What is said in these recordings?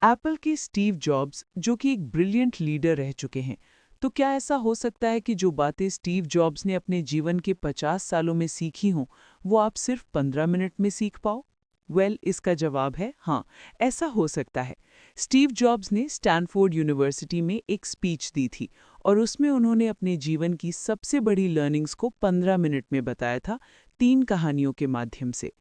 Apple के Steve jobs जो कि एक ब्रिलियंट लीडर रह चुके हैं, तो क्या ऐसा हो सकता है कि जो बातें स्टीव जॉब्स ने अपने जीवन के 50 सालों में सीखी हों, वो आप सिर्फ 15 मिनट में सीख पाओ? इसका जवाब है हाँ, ऐसा हो सकता है। स्टीव जॉब्स ने स्टैनफोर्ड यूनिवर्सिटी में एक स्पीच दी थी और उसमें उन्होंने अपने जीवन की सबसे बड़ी लर्निंग्स को 15 मिनट में बताया था, 3 कहानियों के माध्यम से।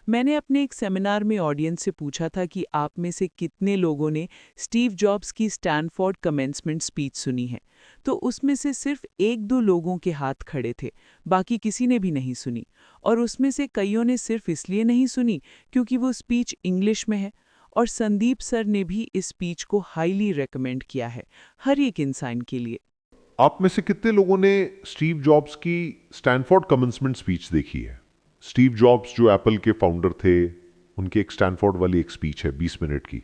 मैंने अपने एक सेमिनार में ऑडियंस से पूछा था कि आप में से कितने लोगों ने स्टीव जॉब्स की स्टैनफोर्ड कमेंसमेंट स्पीच सुनी है। तो उसमें से सिर्फ 1-2 लोगों के हाथ खड़े थे, बाकी किसी ने भी नहीं सुनी। और उसमें से कईयों ने सिर्फ इसलिए नहीं सुनी क्योंकि वो स्पीच इंग्लिश में है। और संदीप सर ने भी इस स्पीच को हाईली रेकमेंड किया है हर एक इंसान के लिए। आप में से कितने लोगों ने स्टीव जॉब्स की स्टैनफोर्ड कमेंसमेंट स्पीच देखी है? स्टीव जॉब्स जो एप्पल के फाउंडर थे, उनकी एक स्टैनफोर्ड वाली एक स्पीच है 20 मिनट की।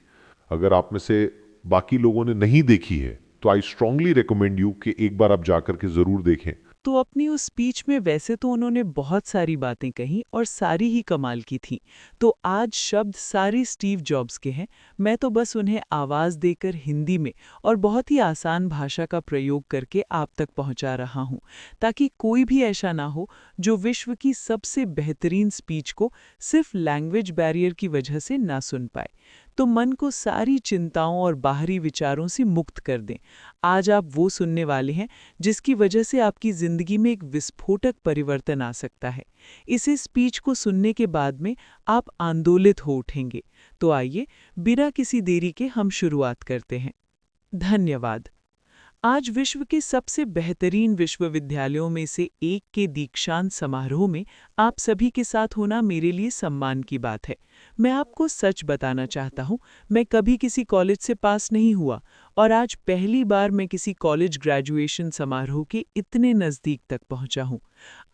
अगर आप में से बाकी लोगों ने नहीं देखी है तो आई स्ट्रांगली रिकमेंड यू कि एक बार आप जाकर के जरूर देखें। तो अपनी उस स्पीच में वैसे तो उन्होंने बहुत सारी बातें कही और सारी ही कमाल की थी। तो आज शब्द सारे स्टीव जॉब्स के हैं। मैं तो बस उन्हें आवाज़ देकर हिंदी में और बहुत ही आसान भाषा का प्रयोग करके आप तक पहुंचा रहा हूं, ताकि कोई भी ऐसा ना हो जो विश्व की सबसे बेहतरीन स्पीच को सिर्फ लैंग्वेज बैरियर की वजह से ना सुन पाए। तो मन को सारी चिंताओं और बाहरी विचारों से मुक्त कर दें। आज आप वो सुनने वाले हैं जिसकी वजह से आपकी ज़िंदगी में एक विस्फोटक परिवर्तन आ सकता है। इसे स्पीच को सुनने के बाद में आप आंदोलित हो उठेंगे। तो आइए, बिना किसी देरी के हम शुरुआत करते हैं। धन्यवाद। आज विश्व के सबसे बेहतरीन विश्वविद्यालयों में से एक के दीक्षांत समारोह में आप सभी के साथ होना मेरे लिए सम्मान की बात है। मैं आपको सच बताना चाहता हूँ, मैं कभी किसी कॉलेज से पास नहीं हुआ और आज पहली बार मैं किसी कॉलेज ग्रेजुएशन समारोह के इतने नज़दीक तक पहुँचा हूँ।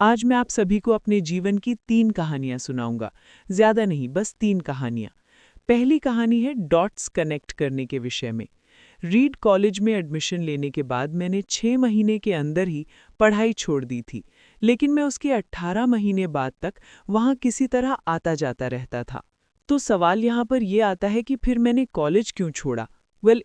आज मैं आप सभी को अपने जीवन की 3 कहानियाँ सुनाऊंगा। ज़्यादा नहीं, बस 3 कहानियाँ। पहली कहानी है डॉट्स कनेक्ट करने के विषय में। रीड कॉलेज में एडमिशन लेने के बाद मैंने 6 महीने के अंदर ही पढ़ाई छोड़ दी थी, लेकिन मैं उसके 18 महीने बाद तक वहाँ किसी तरह आता जाता रहता था। तो सवाल यहाँ पर ये आता है कि फिर मैंने कॉलेज क्यों छोड़ा?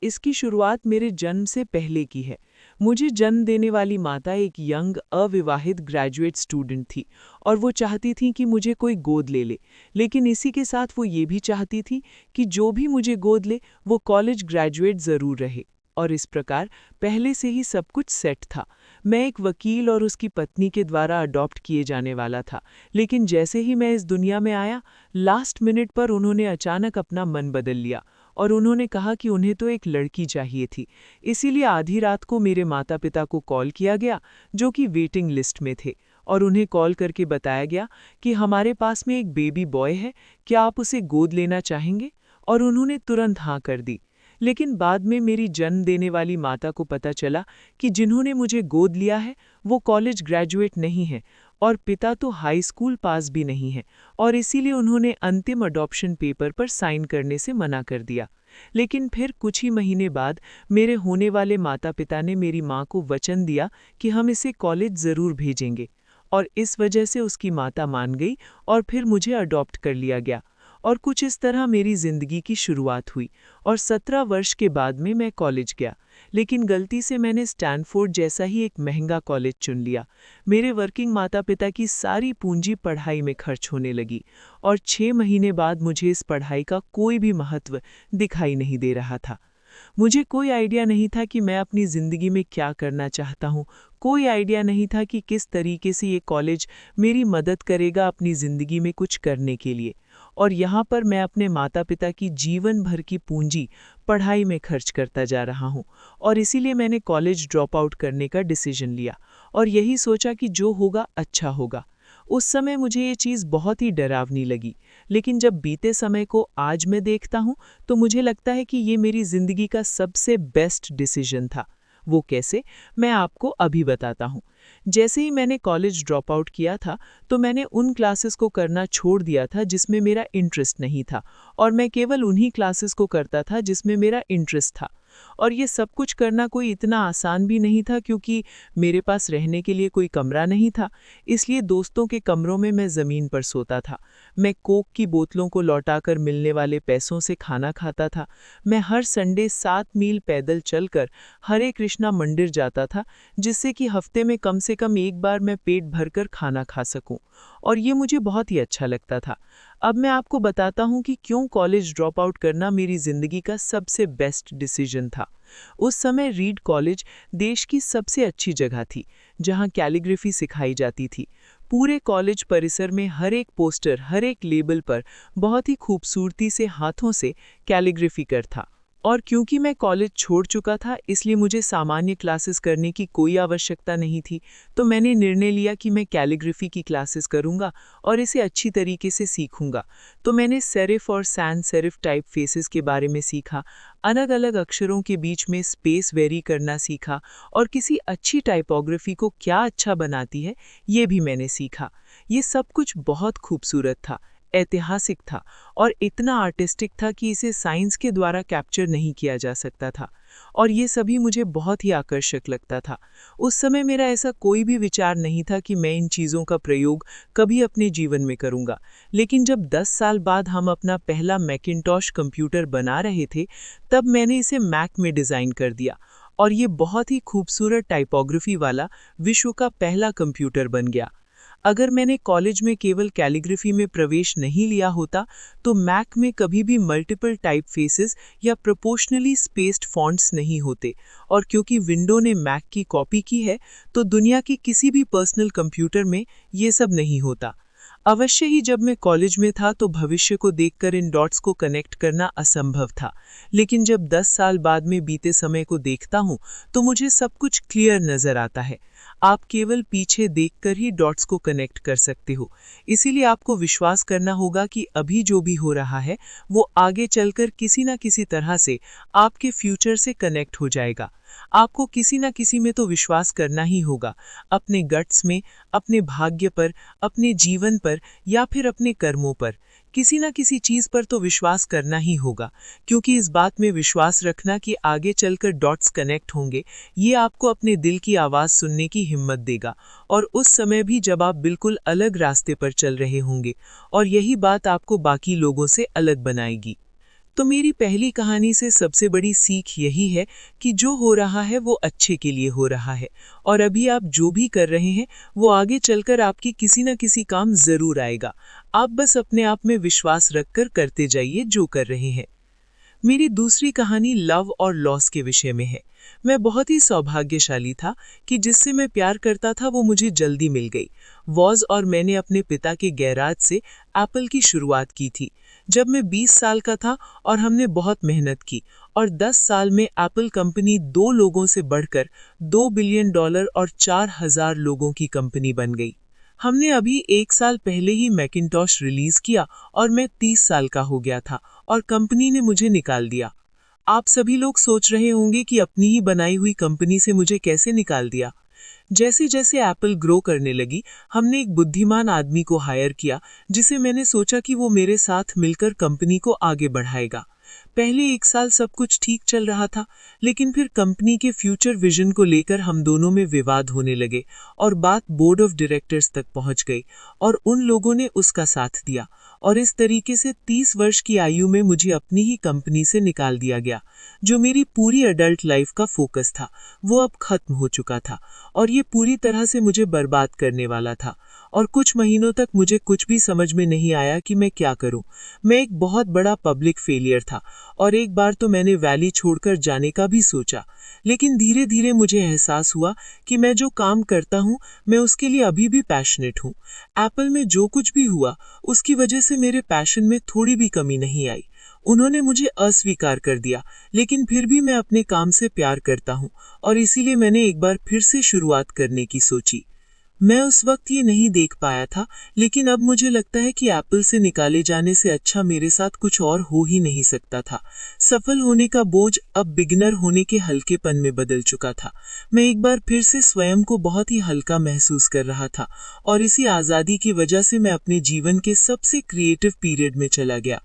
इसकी शुरुआत मेरे जन्म से पहले की है। मुझे जन्म देने वाली माता एक यंग अविवाहित ग्रेजुएट स्टूडेंट थी और वो चाहती थी कि मुझे कोई गोद ले ले, लेकिन इसी के साथ वो ये भी चाहती थी कि जो भी मुझे गोद ले वो कॉलेज ग्रेजुएट ज़रूर रहे। और इस प्रकार पहले से ही सब कुछ सेट था। मैं एक वकील और उसकी पत्नी के द्वारा अडॉप्ट किए जाने वाला था, लेकिन जैसे ही मैं इस दुनिया में आया, लास्ट मिनट पर उन्होंने अचानक अपना मन बदल लिया और उन्होंने कहा कि उन्हें तो एक लड़की चाहिए थी। इसीलिए आधी रात को मेरे माता पिता को कॉल किया गया, जो कि वेटिंग लिस्ट में थे, और उन्हें कॉल करके बताया गया कि हमारे पास में एक बेबी बॉय है, क्या आप उसे गोद लेना चाहेंगे? और उन्होंने तुरंत हाँ कर दी। लेकिन बाद में मेरी जन्म देने वाली माता को पता चला कि जिन्होंने मुझे गोद लिया है वो कॉलेज ग्रेजुएट नहीं है और पिता तो हाई स्कूल पास भी नहीं है, और इसीलिए उन्होंने अंतिम अडॉप्शन पेपर पर साइन करने से मना कर दिया। लेकिन फिर कुछ ही महीने बाद मेरे होने वाले माता पिता ने मेरी माँ को वचन दिया कि हम इसे कॉलेज ज़रूर भेजेंगे, और इस वजह से उसकी माता मान गई और फिर मुझे अडॉप्ट कर लिया गया। और कुछ इस तरह मेरी ज़िंदगी की शुरुआत हुई और 17 वर्ष के बाद में मैं कॉलेज गया। लेकिन गलती से मैंने स्टैनफोर्ड जैसा ही एक महंगा कॉलेज चुन लिया। मेरे वर्किंग माता पिता की सारी पूंजी पढ़ाई में खर्च होने लगी और 6 महीने बाद मुझे इस पढ़ाई का कोई भी महत्व दिखाई नहीं दे रहा था। मुझे कोई आइडिया नहीं था कि मैं अपनी ज़िंदगी में क्या करना चाहता हूँ। कोई आइडिया नहीं था कि किस तरीके से ये कॉलेज मेरी मदद करेगा अपनी ज़िंदगी में कुछ करने के लिए। और यहाँ पर मैं अपने माता पिता की जीवन भर की पूंजी पढ़ाई में खर्च करता जा रहा हूँ, और इसीलिए मैंने कॉलेज ड्रॉप आउट करने का डिसीजन लिया और यही सोचा कि जो होगा अच्छा होगा। उस समय मुझे ये चीज़ बहुत ही डरावनी लगी, लेकिन जब बीते समय को आज मैं देखता हूँ तो मुझे लगता है कि ये मेरी ज़िंदगी का सबसे बेस्ट डिसीजन था। वो कैसे, मैं आपको अभी बताता हूँ। जैसे ही मैंने कॉलेज ड्रॉप आउट किया था तो मैंने उन क्लासेस को करना छोड़ दिया था जिसमें मेरा इंटरेस्ट नहीं था, और मैं केवल उन्हीं क्लासेस को करता था जिसमें मेरा इंटरेस्ट था। और ये सब कुछ करना कोई इतना आसान भी नहीं था क्योंकि मेरे पास रहने के लिए कोई कमरा नहीं था, इसलिए दोस्तों के कमरों में मैं ज़मीन पर सोता था। मैं कोक की बोतलों को लौटाकर मिलने वाले पैसों से खाना खाता था। मैं हर संडे 7 मील पैदल चलकर हरे कृष्णा मंदिर जाता था, जिससे कि हफ्ते में कम से कम एक बार मैं पेट भरकर खाना खा सकूं, और ये मुझे बहुत ही अच्छा लगता था। अब मैं आपको बताता हूँ कि क्यों कॉलेज ड्रॉप आउट करना मेरी ज़िंदगी का सबसे बेस्ट डिसीजन था। उस समय रीड कॉलेज देश की सबसे अच्छी जगह थी, जहाँ कैलीग्राफी सिखाई जाती थी। पूरे कॉलेज परिसर में हर एक पोस्टर, हर एक लेबल पर बहुत ही खूबसूरती से हाथों से कैलीग्राफी कर था। और क्योंकि मैं कॉलेज छोड़ चुका था, इसलिए मुझे सामान्य क्लासेस करने की कोई आवश्यकता नहीं थी। तो मैंने निर्णय लिया कि मैं कैलीग्राफी की क्लासेस करूंगा और इसे अच्छी तरीके से सीखूंगा। तो मैंने सेरिफ और सैन सेरिफ टाइप फेसेस के बारे में सीखा, अलग अलग अक्षरों के बीच में स्पेस वेरी करना सीखा, और किसी अच्छी टाइपोग्राफी को क्या अच्छा बनाती है ये भी मैंने सीखा। ये सब कुछ बहुत खूबसूरत था, ऐतिहासिक था और इतना आर्टिस्टिक था कि इसे साइंस के द्वारा कैप्चर नहीं किया जा सकता था, और ये सभी मुझे बहुत ही आकर्षक लगता था। उस समय मेरा ऐसा कोई भी विचार नहीं था कि मैं इन चीज़ों का प्रयोग कभी अपने जीवन में करूँगा। लेकिन जब 10 साल बाद हम अपना पहला मैकिन्टॉश कंप्यूटर बना रहे थे, तब मैंने इसे मैक में डिज़ाइन कर दिया, और ये बहुत ही खूबसूरत टाइपोग्राफी वाला विश्व का पहला कंप्यूटर बन गया। अगर मैंने कॉलेज में केवल कैलीग्राफी में प्रवेश नहीं लिया होता, तो मैक में कभी भी मल्टीपल टाइप फेसेस या प्रोपोर्शनली स्पेस्ड फॉन्ट्स नहीं होते, और क्योंकि विंडो ने मैक की कॉपी की है, तो दुनिया के किसी भी पर्सनल कंप्यूटर में ये सब नहीं होता। अवश्य ही जब मैं कॉलेज में था तो भविष्य को देखकर इन डॉट्स को कनेक्ट करना असंभव था, लेकिन जब 10 साल बाद में बीते समय को देखता हूँ तो मुझे सब कुछ क्लियर नजर आता है। आप केवल पीछे देखकर ही डॉट्स को कनेक्ट कर सकते हो, इसीलिए आपको विश्वास करना होगा कि अभी जो भी हो रहा है वो आगे चलकर किसी न किसी तरह से आपके फ्यूचर से कनेक्ट हो जाएगा। आपको किसी न किसी में तो विश्वास करना ही होगा, अपने गट्स में, अपने भाग्य पर, अपने जीवन पर या फिर अपने कर्मों पर। किसी न किसी चीज़ पर तो विश्वास करना ही होगा, क्योंकि इस बात में विश्वास रखना कि आगे चलकर डॉट्स कनेक्ट होंगे, ये आपको अपने दिल की आवाज़ सुनने की हिम्मत देगा, और उस समय भी जब आप बिल्कुल अलग रास्ते पर चल रहे होंगे, और यही बात आपको बाकी लोगों से अलग बनाएगी। तो मेरी पहली कहानी से सबसे बड़ी सीख यही है कि जो हो रहा है वो अच्छे के लिए हो रहा है, और अभी आप जो भी कर रहे हैं वो आगे चलकर आपकी किसी न किसी काम ज़रूर आएगा। आप बस अपने आप में विश्वास रखकर करते जाइए जो कर रहे हैं। मेरी दूसरी कहानी लव और लॉस के विषय में है। मैं बहुत ही सौभाग्यशाली था कि जिससे मैं प्यार करता था वो मुझे जल्दी मिल गई। वॉज और मैंने अपने पिता के गैराज से एप्पल की शुरुआत की थी जब मैं 20 साल का था, और हमने बहुत मेहनत की, और 10 साल में एप्पल कंपनी 2 लोगों से बढ़कर $2 बिलियन और 4,000 लोगों की कंपनी बन गई। हमने अभी 1 साल पहले ही मैकिन्टॉश रिलीज किया और मैं 30 साल का हो गया था, और कंपनी ने मुझे निकाल दिया। आप सभी लोग सोच रहे होंगे कि अपनी ही बनाई हुई कंपनी से मुझे कैसे निकाल दिया। जैसे जैसे एप्पल ग्रो करने लगी, हमने एक बुद्धिमान आदमी को हायर किया, जिसे मैंने सोचा कि वो मेरे साथ मिलकर कंपनी को आगे बढ़ाएगा। पहले 1 साल सब कुछ ठीक चल रहा था, लेकिन फिर कंपनी के फ्यूचर विजन को लेकर हम दोनों में विवाद होने लगे, और बात बोर्ड ऑफ डायरेक्टर्स तक पहुंच गई, और उन लोगों ने उसका साथ दिया, और इस तरीके से 30 वर्ष की आयु में मुझे अपनी ही कंपनी से निकाल दिया गया। जो मेरी पूरी अडल्ट लाइफ का फोकस था वो अब खत्म हो चुका था, और ये पूरी तरह से मुझे बर्बाद करने वाला था, और कुछ महीनों तक मुझे कुछ भी समझ में नहीं आया कि मैं क्या करूं। मैं एक बहुत बड़ा पब्लिक फेलियर था, और एक बार तो मैंने वैली छोड़कर जाने का भी सोचा, लेकिन धीरे धीरे मुझे एहसास हुआ कि मैं जो काम करता हूं मैं उसके लिए अभी भी पैशनेट हूं। एप्पल में जो कुछ भी हुआ उसकी वजह से मेरे पैशन में थोड़ी भी कमी नहीं आई। उन्होंने मुझे अस्वीकार कर दिया, लेकिन फिर भी मैं अपने काम से प्यार करता हूं, और इसीलिए मैंने एक बार फिर से शुरुआत करने की सोची। मैं उस वक्त ये नहीं देख पाया था, लेकिन अब मुझे लगता है कि एप्पल से निकाले जाने से अच्छा मेरे साथ कुछ और हो ही नहीं सकता था। सफल होने का बोझ अब बिगिनर होने के हल्केपन में बदल चुका था। मैं एक बार फिर से स्वयं को बहुत ही हल्का महसूस कर रहा था, और इसी आज़ादी की वजह से मैं अपने जीवन के सबसे क्रिएटिव पीरियड में चला गया।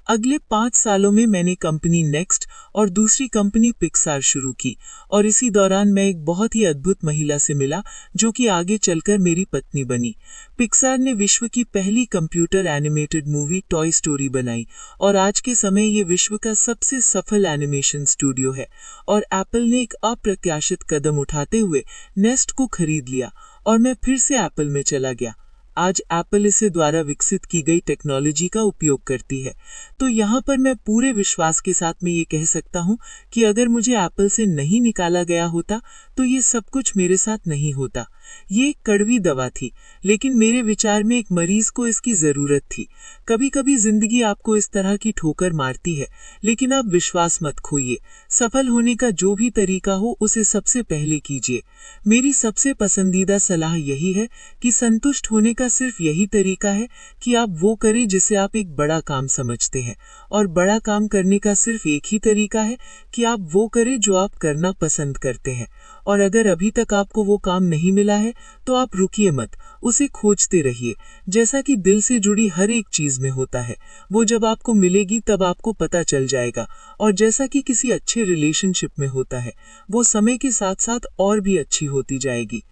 अगले 5 सालों में मैंने कंपनी नेक्स्ट और दूसरी कंपनी पिक्सार शुरू की और इसी दौरान मैं एक बहुत ही अद्भुत महिला से मिला जो कि आगे चलकर मेरी पत्नी बनी। पिक्सार ने विश्व की पहली computer animated movie toy story बनाई और आज के समय ये विश्व का सबसे सफल एनिमेशन स्टूडियो है। और एप्पल ने एक अप्रत्याशित कदम उठाते हुए नेस्ट को खरीद लिया और मैं फिर से एप्पल में चला गया। आज एप्पल इसे द्वारा विकसित की गई टेक्नोलॉजी का उपयोग करती है। तो यहाँ पर मैं पूरे विश्वास के साथ में ये कह सकता हूँ कि अगर मुझे एप्पल से नहीं निकाला गया होता तो ये सब कुछ मेरे साथ नहीं होता। ये एक कड़वी दवा थी, लेकिन मेरे विचार में एक मरीज को इसकी जरूरत थी। कभी कभी जिंदगी आपको इस तरह की ठोकर मारती है, लेकिन आप विश्वास मत खोइए। सफल होने का जो भी तरीका हो उसे सबसे पहले कीजिए। मेरी सबसे पसंदीदा सलाह यही है कि संतुष्ट होने का सिर्फ यही तरीका है कि आप वो करें जिसे आप एक बड़ा काम समझते हैं, और बड़ा काम करने का सिर्फ एक ही तरीका है कि आप वो करें जो आप करना पसंद करते हैं। और अगर अभी तक आपको वो काम नहीं मिला है तो आप रुकिए मत, उसे खोजते रहिए। जैसा कि दिल से जुड़ी हर एक चीज में होता है, वो जब आपको मिलेगी तब आपको पता चल जाएगा। और जैसा कि किसी अच्छे रिलेशनशिप में होता है, वो समय के साथ साथ और भी अच्छी होती जाएगी।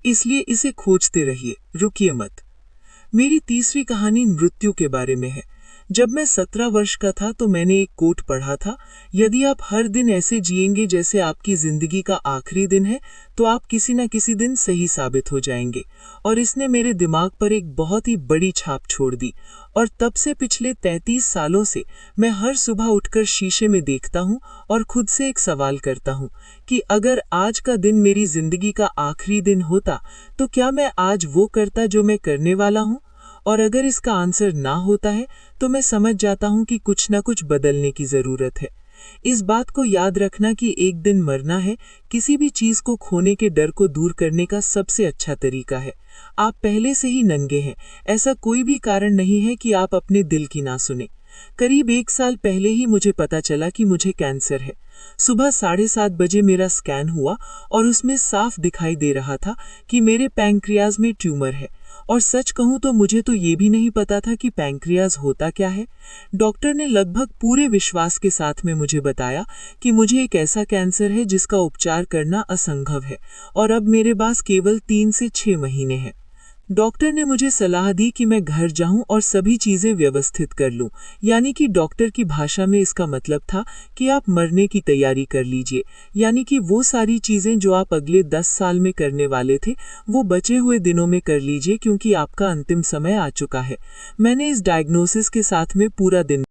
इसलिए इसे खोजते रहिए, रुकिए मत। मेरी तीसरी कहानी मृत्यु के बारे में है। जब मैं 17 वर्ष का था तो मैंने एक कोट पढ़ा था, यदि आप हर दिन ऐसे जिएंगे जैसे आपकी जिंदगी का आखिरी दिन है तो आप किसी न किसी दिन सही साबित हो जाएंगे। और इसने मेरे दिमाग पर एक बहुत ही बड़ी छाप छोड़ दी। और तब से पिछले 33 सालों से मैं हर सुबह उठकर शीशे में देखता हूँ और खुद से एक सवाल करता हूँ कि अगर आज का दिन मेरी जिंदगी का आखिरी दिन होता तो क्या मैं आज वो करता जो मैं करने वाला हूँ। और अगर इसका आंसर ना होता है तो मैं समझ जाता हूँ कि कुछ ना कुछ बदलने की जरूरत है। इस बात को याद रखना कि एक दिन मरना है किसी भी चीज को खोने के डर को दूर करने का सबसे अच्छा तरीका है। आप पहले से ही नंगे हैं, ऐसा कोई भी कारण नहीं है कि आप अपने दिल की ना सुने। करीब 1 साल पहले ही मुझे पता चला कि मुझे कैंसर है। सुबह 7:30 बजे मेरा स्कैन हुआ और उसमें साफ दिखाई दे रहा था कि मेरे पैंक्रियाज में ट्यूमर है। और सच कहूं तो मुझे तो ये भी नहीं पता था कि पैंक्रियाज होता क्या है। डॉक्टर ने लगभग पूरे विश्वास के साथ में मुझे बताया कि मुझे एक ऐसा कैंसर है जिसका उपचार करना असंभव है और अब मेरे पास केवल 3 से 6 महीने हैं। डॉक्टर ने मुझे सलाह दी कि मैं घर जाऊं और सभी चीजें व्यवस्थित कर लूं, यानी कि डॉक्टर की भाषा में इसका मतलब था कि आप मरने की तैयारी कर लीजिए, यानी कि वो सारी चीजें जो आप अगले 10 साल में करने वाले थे वो बचे हुए दिनों में कर लीजिए क्योंकि आपका अंतिम समय आ चुका है। मैंने इस डायग्नोसिस के साथ में पूरा दिन